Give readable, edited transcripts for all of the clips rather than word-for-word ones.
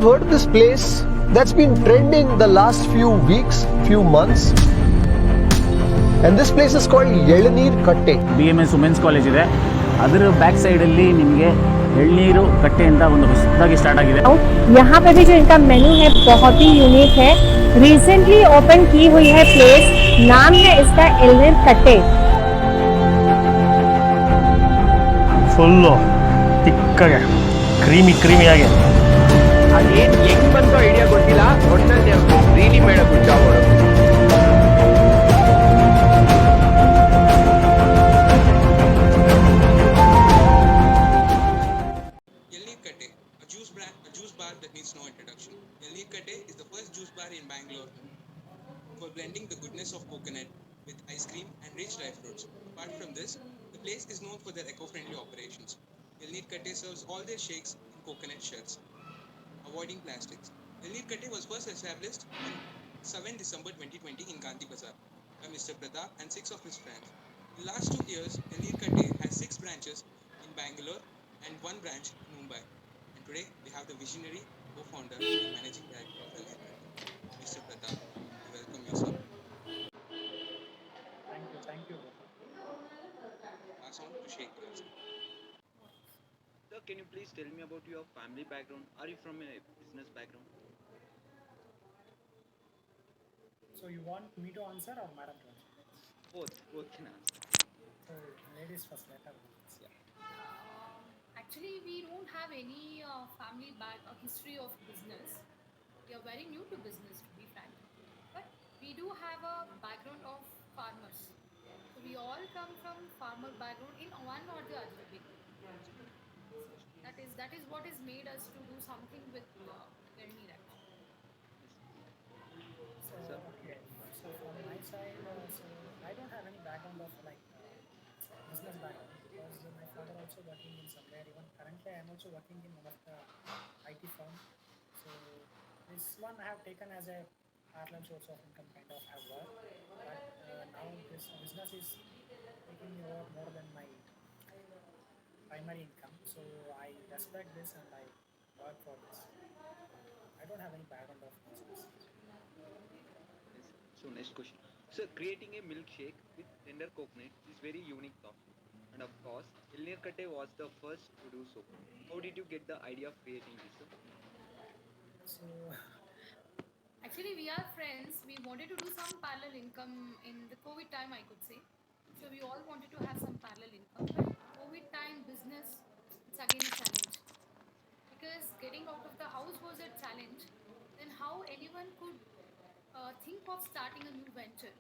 heard of this place that's been trending the last few weeks, few months? And this place is called Yelaneer Katte. BMS womens college ಇದೆ. ಅದರ back side ಅಲ್ಲಿ ನಿಮಗೆ ಎಳ್ನೀರು ಕಟ್ಟೆ ಅಂತ ಒಂದು ಹೊಸದಾಗಿ ಸ್ಟಾರ್ಟ್ ಆಗಿದೆ. यहाँ पे भी जो इनका मेन्यू है बहुत ही यूनिक है. रिसेंटली ओपन की हुई है प्लेस, नाम है इसका एलनीर कट्टे. ಫುಲ್ಲು ತಿಕ್ಕಾಗೆ ಕ್ರೀಮಿಯಾಗೆ. ಅದೇನು ಹೆಂಗ್ ಬಂತೋ ಐಡಿಯಾ ಗೊತ್ತಿಲ್ಲ, ಒಟ್ಟಿನಲ್ಲಿ ರೀಲಿ ಮೇಡ ಗುಡ್ ಜಾಬ್ ಅವರು. Yelaneer Katte, a juice bar that needs no introduction. Yelaneer Katte is the first juice bar in Bangalore for blending the goodness of coconut with ice cream and rich dry fruits. Apart from this, the place is known for their eco-friendly operations. Yelaneer Katte serves all their shakes in coconut shells, avoiding plastics. Yelaneer Katte was first established on 7 December 2020 in Gandhi Bazaar by Mr. Pratap and 6 of his friends. In the last 2 years, Yelaneer Katte has 6 branches in Bangalore and 1 branch in Mumbai. And today, we have the visionary, co-founder and managing director of Yelaneer Katte, Mr. Pratap. We welcome you, sir. Thank you. Pass on to Sheikh Raj. Sir, can you please tell me about your family background? Are you from a business background? So you want me to answer or madam to answer? Both can answer. So ladies first, let her. Actually, we don't have any family history of business. We are very new to business, to be frank. But we do have a background of farmers. So we all come from farmer background in one or the other way. That is what has made us to do something with Yelaneer. So okay. So from my side, so I don't have any background of business background because my father also working in somewhere. Even currently, I am also working in one of the IT firm. So this one I have taken as a parallel source of income kind of have work. But now this business is taking me over more than my primary income. So I respect this and I work for this. I don't have any background of business. Yes. So next question. Sir, creating a milkshake with tender coconut is very unique thought. And of course, Yelaneer Katte was the first to do so. How did you get the idea of creating this, sir? So Actually, we are friends. We wanted to do some parallel income in the COVID time, I could say. So we all wanted to have some parallel income. But COVID time business, it's again a challenge. Because getting out of the house was a challenge. Then how anyone could think of starting a new venture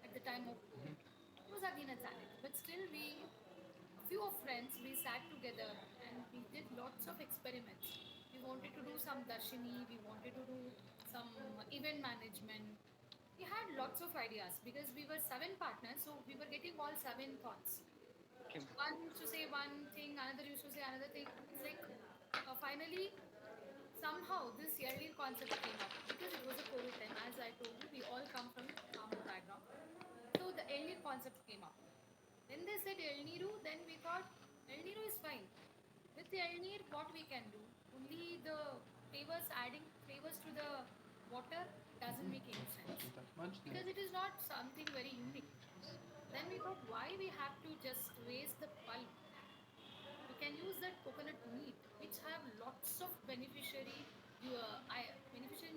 at the time of COVID? It was again a challenge. But still a few of friends, we sat together and we did lots of experiments. We wanted to do some darshini, we wanted to do some event management. We had lots of ideas because we were 7 partners, so we were getting all 7 thoughts. Okay. One used to say one thing, another used to say another thing. It's like finally, somehow this Yelaneer concept came up because it was a COVID time. As I told you, we all come from farmer background. So the Yelaneer concept came up. Then they said Yelaneeru, then we thought Yelaneeru is fine. With the Yelaneer, what we can do? Only the flavors, adding flavors to the water doesn't make any sense. Because it is not something very unique. Then we thought, why we have to just waste the pulp? We can use that coconut meat, which have lots of beneficial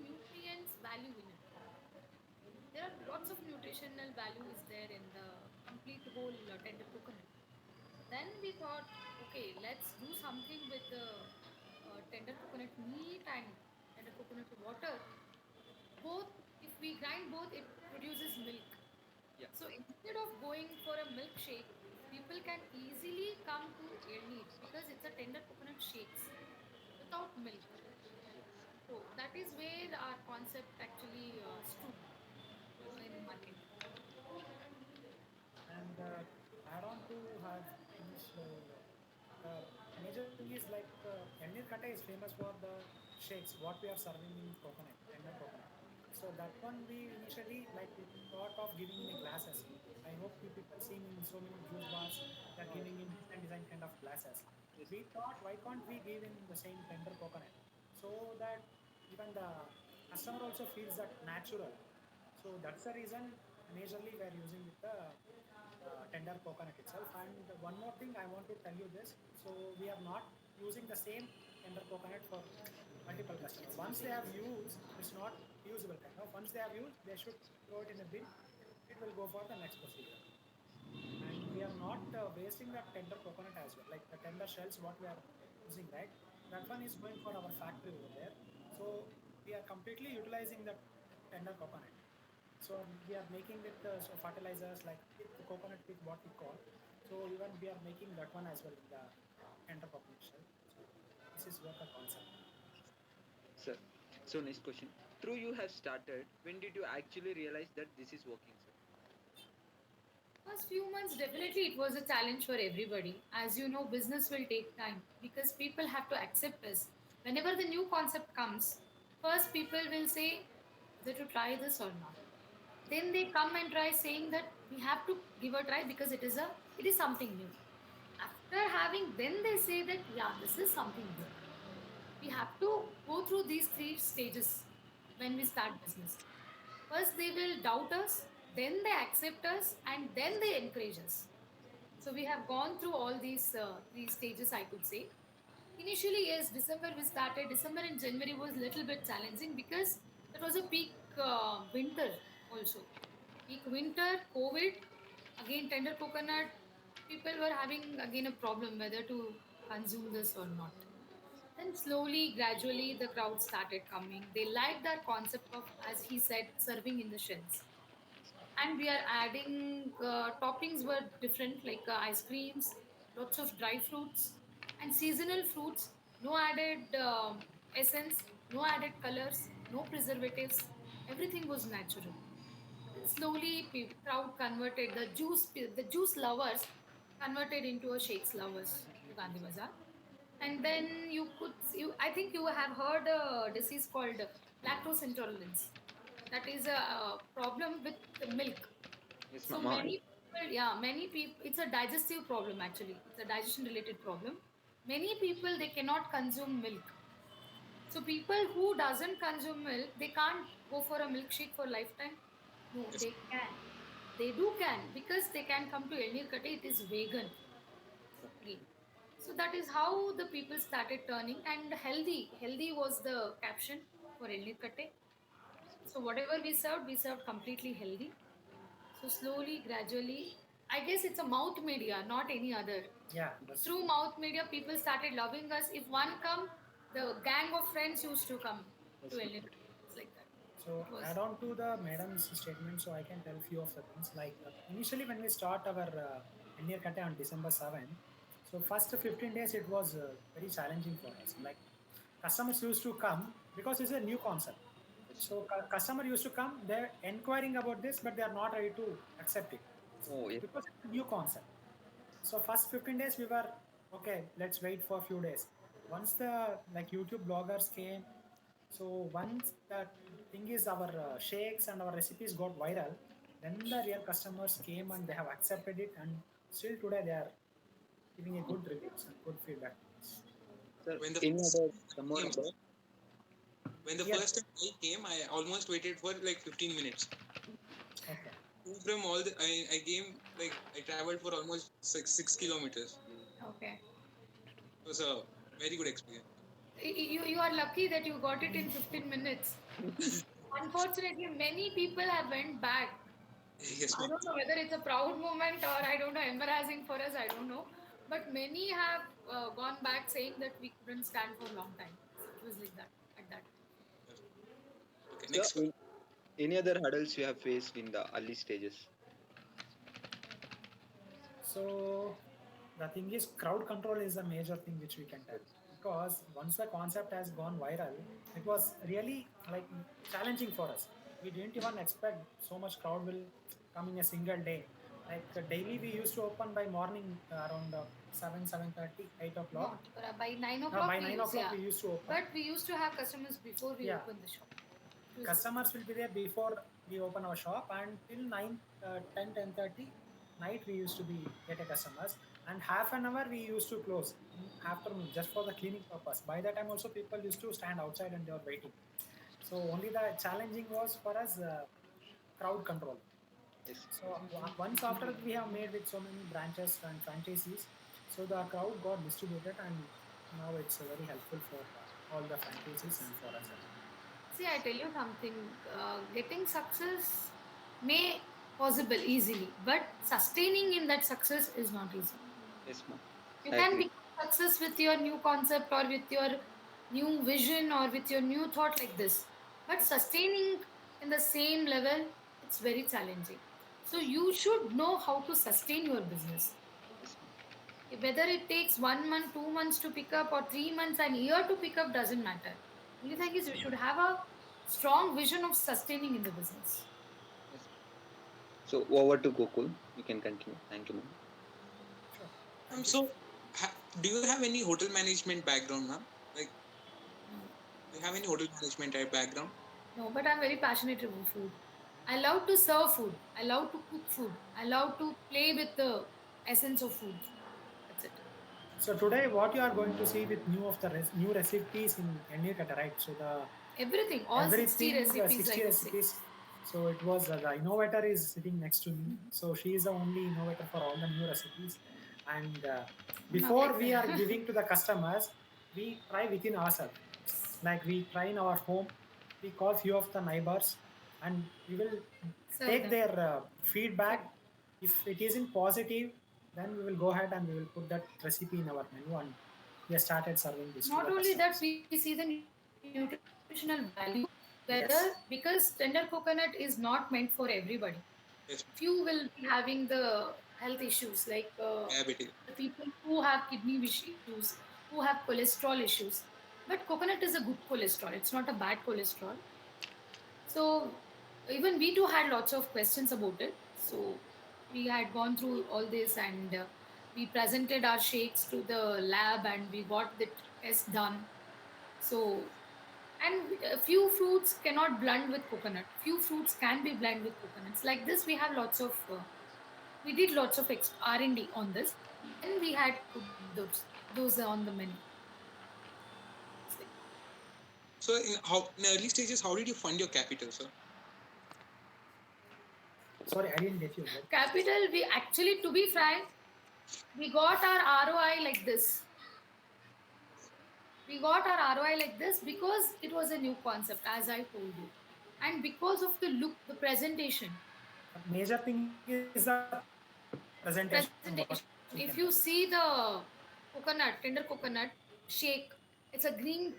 nutrients value in it. There are lots of nutritional value is there in the complete whole tender coconut. Then we thought, okay, let's do something with the tender coconut meat and tender coconut water. Both, if we grind both, it produces milk. Yeah. So instead of going for a milkshake, people can easily come to Yelaneer because it's a tender coconut shakes without milk. So that is where our concept actually stood in the market. and add on to have this major thing is Yelaneer Katte is famous for the shakes what we are serving in coconut, tender coconut. So that one we initially we thought of giving in glasses. I hope you people seen in so many juice bars they are giving in different design kind of glasses. We thought why can't we give in the same tender coconut so that even the customer also feels that natural. So that's the reason majorly we are using with the tender coconut itself. And one more thing I want to tell you this. So we are not using the same tender coconut for multiple customers. Once they have used, it's not usable kind of. Once they have used, they should throw it in a bin. It will go for the next procedure. And we are not wasting that tender coconut as well. Like the tender shells, what we are using, right? That one is going for our factory over there. So we are completely utilizing the tender coconut. So we are making with so fertilizers like the coconut pit, what we call. So even we are making that one as well in the tender coconut shell. So this is what the concept. Sir, so next question. Through you have started, when did you actually realize that this is working, sir? First few months, definitely it was a challenge for everybody. As you know, business will take time because people have to accept us. Whenever the new concept comes, first people will say whether to try this or not. Then they come and try saying that we have to give a try because it is something new. After having, then they say that yeah, this is something new. We have to go through these three stages when we start business. First, they will doubt us, then they accept us, and then they encourage us. So we have gone through all these stages, I could say. Initially, yes, December we started. December and January was little bit challenging because it was a peak winter also. Peak winter, COVID, again tender coconut. People were having again a problem whether to consume this or not. Then slowly, gradually, the crowd started coming. They liked our concept of, as he said, serving in the shells. And we are adding toppings were different, like ice creams, lots of dry fruits, and seasonal fruits. No added essence, no added colors, no preservatives. Everything was natural. And slowly, crowd converted the juice lovers converted into a shakes lovers to Gandhi Bazaar. And then I think you have heard a disease called lactose intolerance. That is a problem with the milk. Yes, So ma'am. many people, it's a digestive problem actually. It's a digestion related problem. Many people, they cannot consume milk. So people who doesn't consume milk, they can't go for a milkshake for lifetime. No, Yes. they can. They do can because they can come to Elnir Kate. It is vegan. Okay. So that is how the people started turning, and healthy. Healthy was the caption for Elnir Kate. So whatever we served completely healthy. So slowly, gradually, I guess it's a mouth media, not any other. Yeah, that's Through mouth media, people started loving us. If one come, the gang of friends used to come to Elnir. It's like that. so It was add on to the madam's statement. So I can tell few of the things. Like initially when we start our India Kate on December 7th, so first 15 days it was very challenging for us. Like customers used to come because it's a new concept. So customer used to come, they're inquiring about this, but they are not ready to accept it Oh, yes. because it's a new concept. So first 15 days we were okay. Let's wait for a few days. Once the like YouTube bloggers came, so once that thing is our shakes and our recipes got viral, then the real customers came and they have accepted it, and still today they are giving a good reviews and good feedback. Sir, When the any first other more came, about? when the Yes. first time I came, I almost waited for like 15 minutes. Okay. From all the, I came like I traveled for almost 6 kilometers. okay. It was a very good experience. You are lucky that you got it in 15 minutes. Unfortunately, many people have went back. Yes, I ma'am. don't know whether it's a proud moment or I don't know, embarrassing for us, I don't know. But many have gone back saying that we couldn't stand for a long time. It was like that, at that. Okay, Sir, next one. any other hurdles you have faced in the early stages? So the thing is, crowd control is a major thing which we can tell, because once the concept has gone viral, it was really like challenging for us. We didn't even expect so much crowd will come in a single day. Like daily, we used to open by morning around 7:30, 8 o'clock. Not by 9 Now o'clock. by we 9 o'clock yeah. we used to open. But we used to have customers before we Yeah. opened the shop. It was- Customers will be there before we open our shop, and till 9, 10, 10:30 night we used to be get a customers, and half an hour we used to close after just for the cleaning purpose. By that time also people used to stand outside and they were waiting. So only the challenging was for us crowd control. Yes. So once after we have made with so many branches and franchisees, so the crowd got distributed and now it's very helpful for all the franchisees and for us as well. See, I tell you something. Getting success may possible easily, but sustaining in that success is not easy. Yes, ma'am. You I can agree. become success with your new concept or with your new vision or with your new thought like this, but sustaining in the same level, it's very challenging. So you should know how to sustain your business. Yes, ma'am. Whether it takes 1 month, 2 months to pick up, or 3 months, and year to pick up doesn't matter. Only thing is, you should have a strong vision of sustaining in the business. Yes. So over to Gokul. You can continue. Thank you, ma'am. Sure. So, do you have any hotel management background, ma'am? Like, do you have any hotel management background? No, but I'm very passionate about food. I love to serve food. I love to cook food. I love to play with the essence of food. That's it. So today, what you are going to see with new of the new recipes in Enirkata, right? So the Everything, all 60 everything, recipes, 60 I could say. recipes. So it was the innovator is sitting next to me. So she is the only innovator for all the new recipes. And before like we that. are giving to the customers, we try within ourselves. Like we try in our home, we call few of the neighbors, and we will Serve take them. their feedback. If it isn't positive, then we will go ahead and we will put that recipe in our menu, and we have started serving this to Not the only that, customers. we see the nutritional value, whether Yes. because tender coconut is not meant for everybody. Yes, Few will be having the health issues, like diabetic. the people who have kidney issues, who have cholesterol issues. But coconut is a good cholesterol, it's not a bad cholesterol. So even we too had lots of questions about it. So we had gone through all this, and we presented our shakes to the lab and we got the test done. So, and a few fruits cannot blend with coconut. Few fruits can be blend with coconuts. Like this, we have lots of. We did lots of R&D on this, and we had put those on the menu. So, in early stages, how did you fund your capital, sir? Sorry, I didn't get you. Capital, we actually, to be frank, we got our ROI like this. We got our ROI like this because it was a new concept, as I told you, and because of the look, the presentation. Major thing is the presentation. Presentation. If you see the coconut, tender coconut shake, it's a green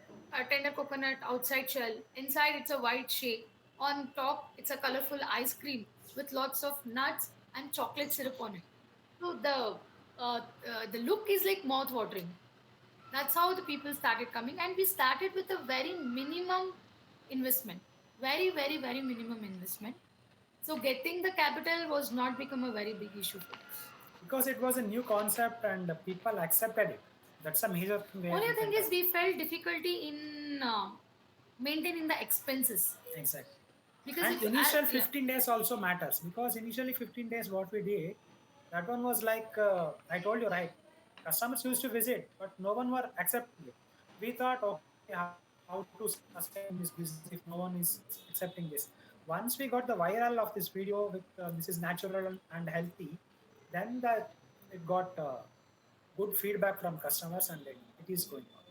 tender coconut outside shell. Inside, it's a white shake. On top, it's a colorful ice cream with lots of nuts and chocolate syrup on it. So the look is like mouth watering. That's how the people started coming, and we started with a very minimum investment, very minimum investment. So getting the capital was not become a very big issue for us. Because it was a new concept and people accepted it. That's a major thing. Where Only we thing can is we felt difficulty in maintaining the expenses exactly. because And if you initial yeah. 15 days also matters because initially 15 days what we did, that one was like I told you right. Customers used to visit, but no one were accepting it. We thought, okay, how to sustain this business if no one is accepting this. Once we got the viral of this video with this is natural and healthy, then that it got good feedback from customers and it is going on.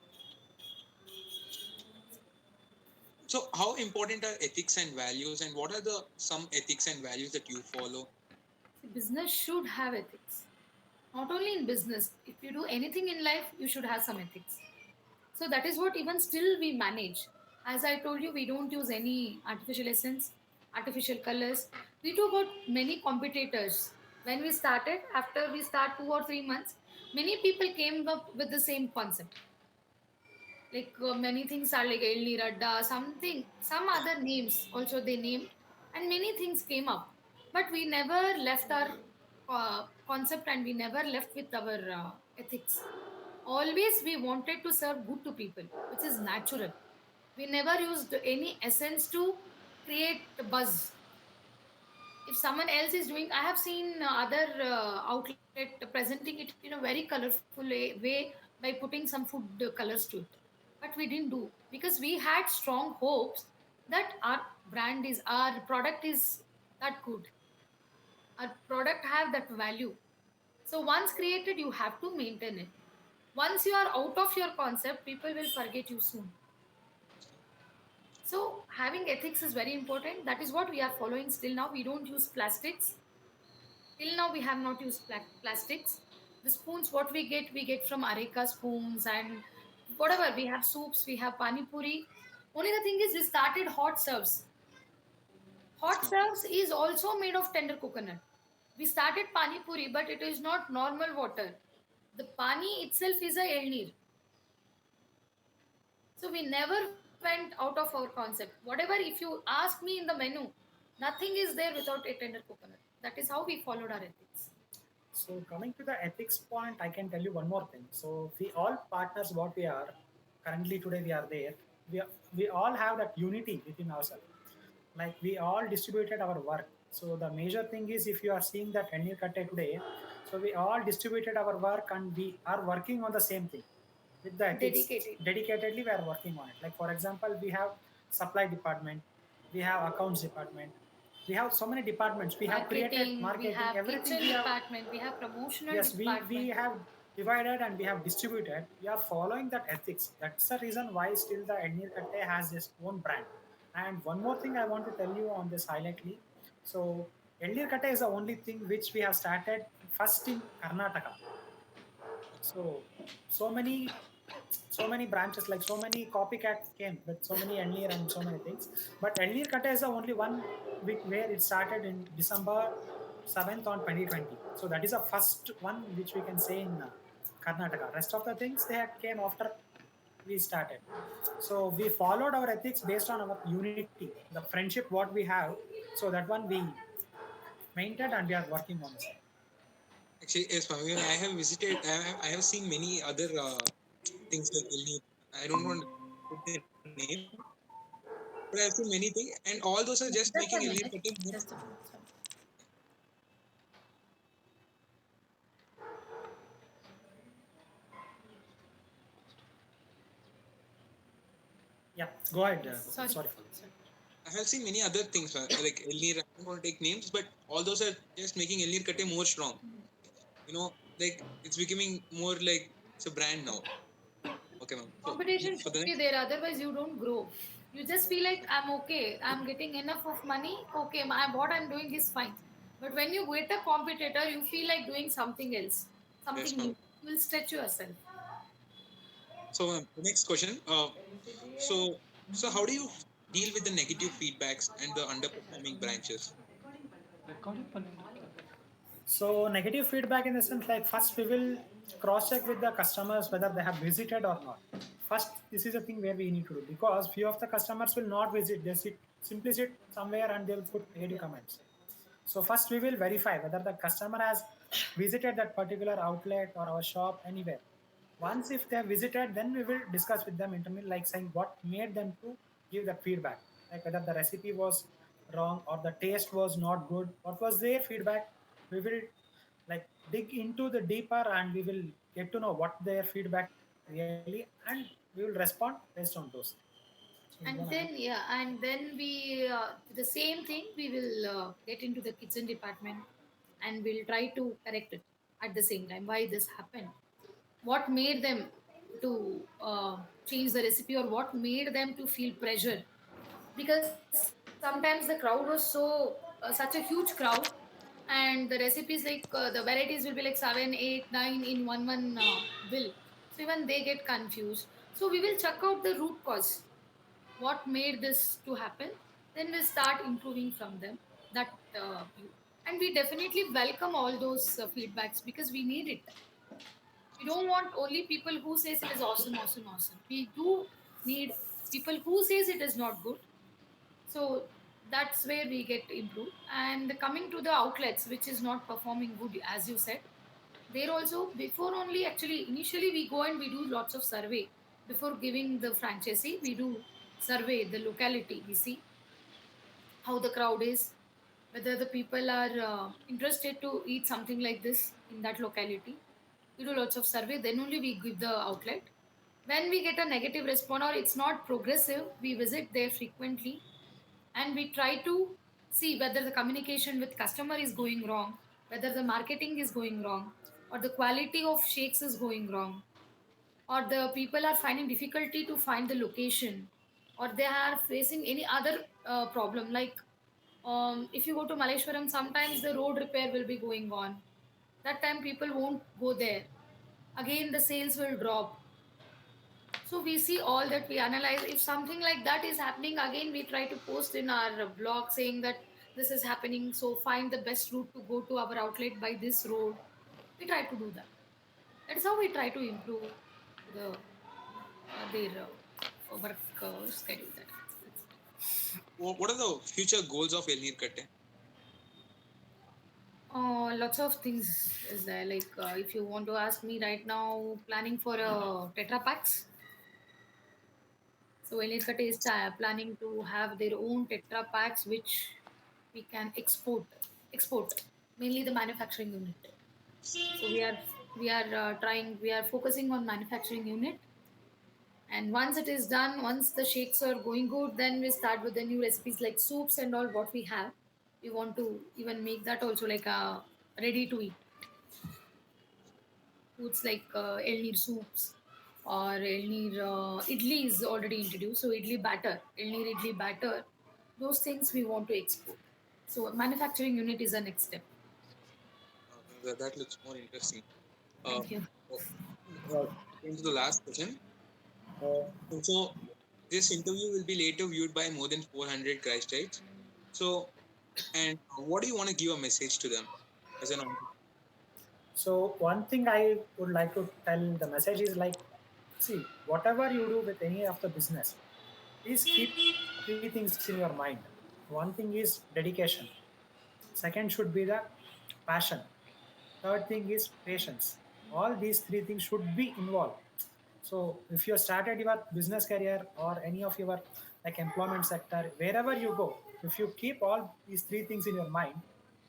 So, how important are ethics and values, and what are the some ethics and values that you follow? Business should have ethics. Not only in business, if you do anything in life, you should have some ethics. So that is what even still we manage. As I told you, we don't use any artificial essence, artificial colors. We do got many competitors. When we started, after we start 2 or 3 months, many people came up with the same concept. Like many things are like Elni Radda, something, some other names also they named, and many things came up. But we never left our concept and we never left with our ethics. Always we wanted to serve good to people, which is natural. We never used any essence to create the buzz. If someone else is doing, I have seen other outlet presenting it in a very colorful way by putting some food colors to it. But we didn't do because we had strong hopes that our product is that good. Our product have that value. So once created, you have to maintain it. Once you are out of your concept, people will forget you soon. So having ethics is very important. That is what we are following still now. We don't use plastics. Till now, we have not used plastics. The spoons, what we get from Areca spoons and whatever. We have soups, we have pani puri. Only the thing is, we started hot serves. Hot serves is also made of tender coconut. We started pani puri, but it is not normal water. The pani itself is a elnir. So we never went out of our concept. Whatever, if you ask me in the menu, nothing is there without a tender coconut. That is how we followed our ethics. So coming to the ethics point, I can tell you one more thing. So we all partners, what we are currently today, we are there. We all have that unity within ourselves. Like we all distributed our work. So the major thing is if you are seeing that Enir Katte today, so we all distributed our work and we are working on the same thing with the ethics. Dedicated. Dedicatedly, we are working on it. Like for example, we have supply department, we have accounts department, we have so many departments. We have created marketing, we have everything. kitchen We have, department, we have promotional yes, department. we have divided and we have distributed. We are following that ethics. That's the reason why still the Enir Katte has its own brand. And one more thing I want to tell you on this highlightly. So Enir Katte is the only thing which we have started first in Karnataka. So many branches, like so many copycat came with so many Enlir and so many things. But Enlir Katta is the only one where it started in December 7th on 2020. So that is the first one which we can say in Karnataka. Rest of the things they had came after we started. So we followed our ethics based on our unity, the friendship what we have. So that one we maintained and we are working on it. Actually, yes, Swami, I have visited. I have seen many other things like Elni. I don't want to put their name, but I have seen many things, and all those are just Just a making Elni minute. Katte more. Just a minute. Sorry. Yeah, go ahead. Sorry. Sorry for this. Sorry. I have seen many other things like Elnir. I don't want to take names, but all those are just making Elnir Katte more strong. You know, like it's becoming more like it's a brand now. Okay, ma'am. So, Competition for should the be next, there, otherwise you don't grow. You just feel like I'm okay, I'm getting enough of money, okay, what I'm doing is fine. But when you get a competitor, you feel like doing something else, yes, something ma'am. new. You will stretch yourself. So, the next question. So, so how do you deal with the negative feedbacks and the underperforming branches? So negative feedback in the sense like first we will cross check with the customers whether they have visited or not. First, this is a thing where we need to do because few of the customers will not visit. They simply sit somewhere and they'll put negative comments. So first we will verify whether the customer has visited that particular outlet or our shop anywhere. Once if they have visited, then we will discuss with them internally, like saying what made them to give that feedback, like whether the recipe was wrong or the taste was not good. What was their feedback? We will like dig into the deeper and we will get to know what their feedback really, and we will respond based on those. So you And wanna add? then, yeah, and then the same thing, we will get into the kitchen department and we'll try to correct it at the same time. Why this happened? What made them to change the recipe, or what made them to feel pressure? Because sometimes the crowd was such a huge crowd, and the recipes like the varieties will be like 7, 8, 9 in one bill. So even they get confused. So we will check out the root cause, what made this to happen, then we'll start improving from them, that view. And we definitely welcome all those feedbacks because we need it. We don't want only people who says it is awesome, awesome, awesome. We do need people who says it is not good. So that's where we get improved. And coming to the outlets which is not performing good, as you said, there also, before only, actually initially we go and we do lots of survey before giving the franchisee. We do survey the locality, we see how the crowd is, whether the people are interested to eat something like this in that locality. We do lots of survey, then only we give the outlet. When we get a negative response or it's not progressive, we visit there frequently and we try to see whether the communication with customer is going wrong, whether the marketing is going wrong, or the quality of shakes is going wrong, or the people are finding difficulty to find the location, or they are facing any other problem like if you go to Maleshwaram, sometimes the road repair will be going on. That time people won't go there. Again, the sales will drop. So we see all that, we analyze. If something like that is happening, again we try to post in our blog saying that this is happening. So find the best route to go to our outlet by this road. We try to do that. That's how we try to improve the their work schedule. What are the future goals of Elnir Katte? Lots of things is there. Like if you want to ask me right now, planning for a Tetra Packs. So Elnir is planning to have their own Tetra Packs, which we can export mainly the manufacturing unit. So we are focusing on manufacturing unit. And once it is done, once the shakes are going good, then we start with the new recipes like soups and all what we have. We want to even make that also like a ready to eat foods like Elnir soups or Elnir idli is already introduced. So Elnir idli batter, those things we want to export. So manufacturing unit is the next step. That looks more interesting. Thank you. Into the last question. So this interview will be later viewed by more than 400 Christites. So, and what do you want to give a message to them as an entrepreneur? So one thing I would like to tell the message is like, see, whatever you do with any of the business, please keep three things in your mind. One thing is dedication. Second should be the passion. Third thing is patience. All these three things should be involved. So if you started your business career or any of your like employment sector, wherever you go, if you keep all these three things in your mind,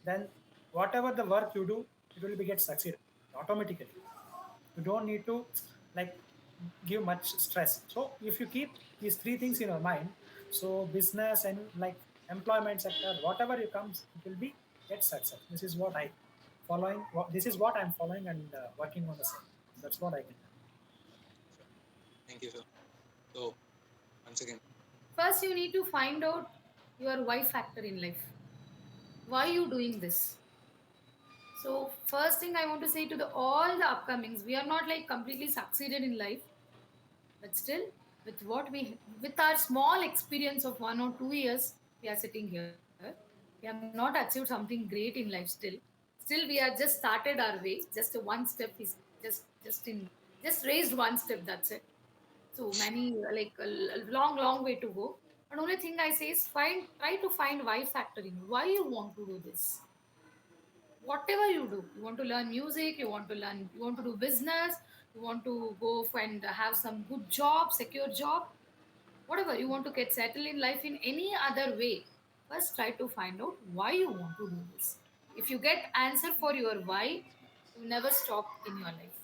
then whatever the work you do, it will be get succeed automatically. You don't need to like give much stress. So if you keep these three things in your mind, so business and like employment sector, whatever you comes, it will be get success. This is what I following. This is what I'm following and working on the same. That's what I can. Thank you, sir. So, once again, First, you need to find out your why factor in life. Why you doing this? So, first thing I want to say to all the upcomings, we are not like completely succeeded in life, but still, with our small experience of 1 or 2 years, we are sitting here. We have not achieved something great in life still. Still, we are just started our way. Just a one step is just raised one step. That's it. So many like a long way to go. But only thing I say is try to find why factor in why you want to do this. Whatever you want to learn music, you want to do business, you want to go and have some good job, secure job, whatever you want to get settled in life in any other way. First, try to find out why you want to do this. If you get answer for your why, you never stop in your life.